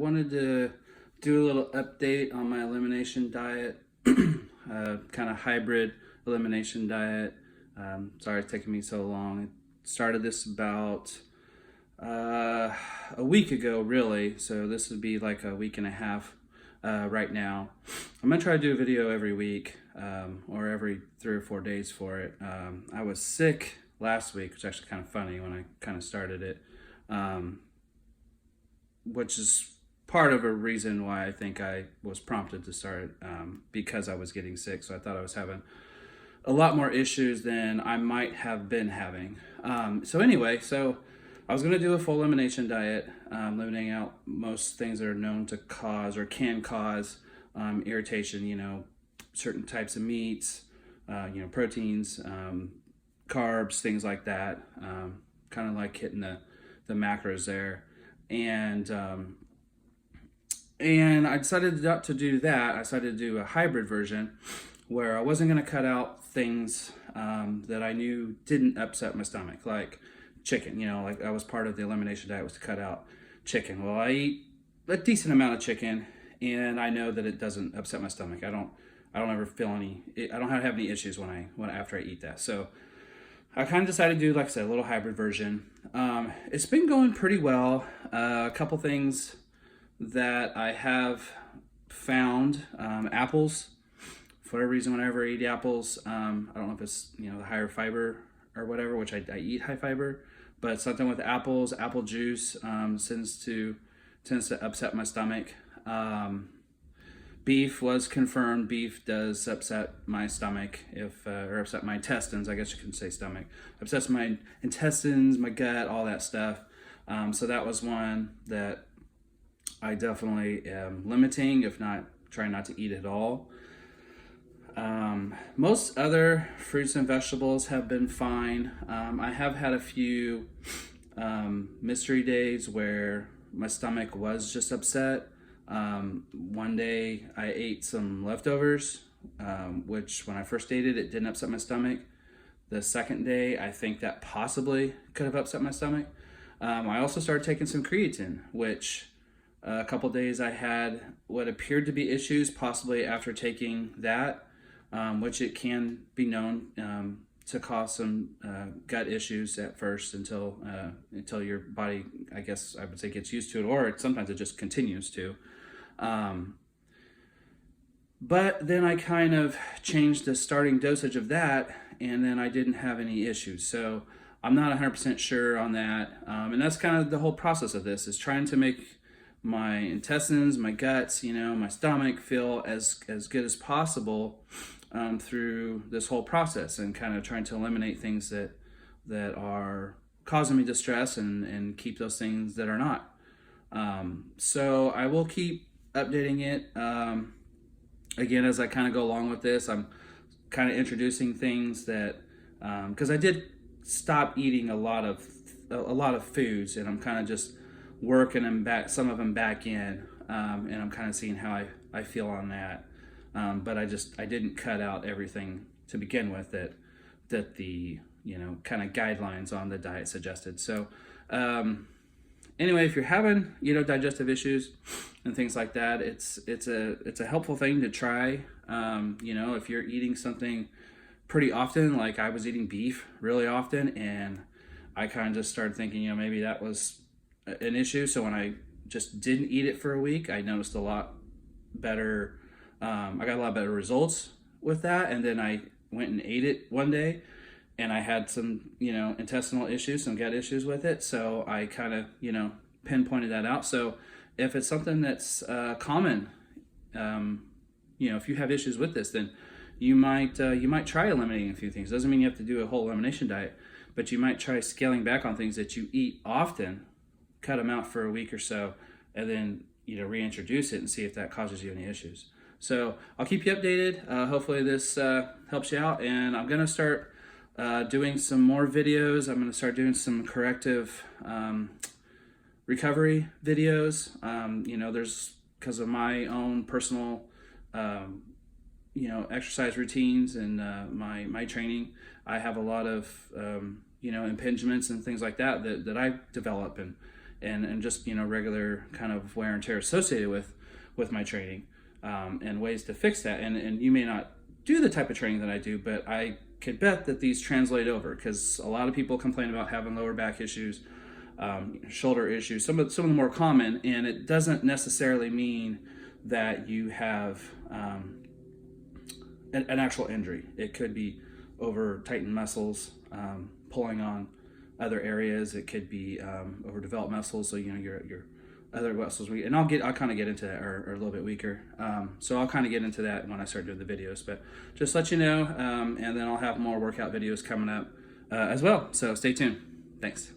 wanted to do a little update on my elimination diet, kind of hybrid elimination diet. Sorry it's taking me so long. I started this about a week ago, really. So this would be like a week and a half right now. I'm gonna try to do a video every week or every 3 or 4 days for it. I was sick last week, which is actually kind of funny when I kind of started it, which is part of a reason why I think I was prompted to start it, because I was getting sick. So I thought I was having a lot more issues than I might have been having. So anyway, I was going to do a full elimination diet, eliminating out most things that are known to cause or can cause irritation, certain types of meats, proteins, carbs, things like that, kind of like hitting the macros there. And I decided not to do that. I decided to do a hybrid version where I wasn't going to cut out things that I knew didn't upset my stomach, like chicken. Like I was part of the elimination diet was to cut out chicken. Well, I eat a decent amount of chicken, and I know that it doesn't upset my stomach. I don't ever feel I don't have any issues after I eat that. So I kind of decided to do, like I said, a little hybrid version. It's been going pretty well. A couple things that I have found, apples. For whatever reason, whenever I eat apples, I don't know if it's the higher fiber or whatever, which I eat high fiber, but something with apples, apple juice tends to upset my stomach. Beef was confirmed. Beef does upset my stomach, or upset my intestines. I guess you can say stomach. Upsets my intestines, my gut, all that stuff. So that was one that I definitely am limiting, if not trying not to eat at all. Most other fruits and vegetables have been fine. I have had a few mystery days where my stomach was just upset. One day I ate some leftovers, which when I first ate it didn't upset my stomach. The second day, I think that possibly could have upset my stomach. I also started taking some creatine, which a couple days I had what appeared to be issues, possibly after taking that, which it can be known to cause some gut issues at first until your body, I guess I would say, gets used to it, or sometimes it just continues to. But then I kind of changed the starting dosage of that, and then I didn't have any issues. So I'm not 100% sure on that. And that's kind of the whole process of this, is trying to make my intestines, my guts, my stomach feel as good as possible through this whole process, and kind of trying to eliminate things that are causing me distress and keep those things that are not. So I will keep updating it. Again, as I kind of go along with this, I'm kind of introducing things that, because I did stop eating a lot of foods, and I'm kind of just working them back, some of them back in, and I'm kind of seeing how I feel on that. But I didn't cut out everything to begin with that the kind of guidelines on the diet suggested. So anyway, if you're having digestive issues and things like that, it's a helpful thing to try. If you're eating something pretty often, like I was eating beef really often, and I kind of just started thinking maybe that was an issue. So when I just didn't eat it for a week, I noticed a lot better. I got a lot better results with that. And then I went and ate it one day, and I had some, intestinal issues, some gut issues with it. So I kind of, pinpointed that out. So if it's something that's common, if you have issues with this, then you might try eliminating a few things. Doesn't mean you have to do a whole elimination diet, but you might try scaling back on things that you eat often, cut them out for a week or so, and then reintroduce it and see if that causes you any issues. So I'll keep you updated. Hopefully this helps you out, and I'm gonna start doing some more videos. I'm gonna start doing some corrective recovery videos. There's, because of my own personal exercise routines and my training, I have a lot of impingements and things like that I develop, and just, you know, regular kind of wear and tear associated with my training, and ways to fix that. And you may not do the type of training that I do, but I could bet that these translate over, because a lot of people complain about having lower back issues, shoulder issues, some of the more common, and it doesn't necessarily mean that you have an actual injury. It could be over tightened muscles, pulling on other areas. It could be overdeveloped muscles, so you know your other muscles weak. And I'll kind of get into that, are a little bit weaker. So I'll kind of get into that when I start doing the videos. But just let you know, and then I'll have more workout videos coming up as well. So stay tuned. Thanks.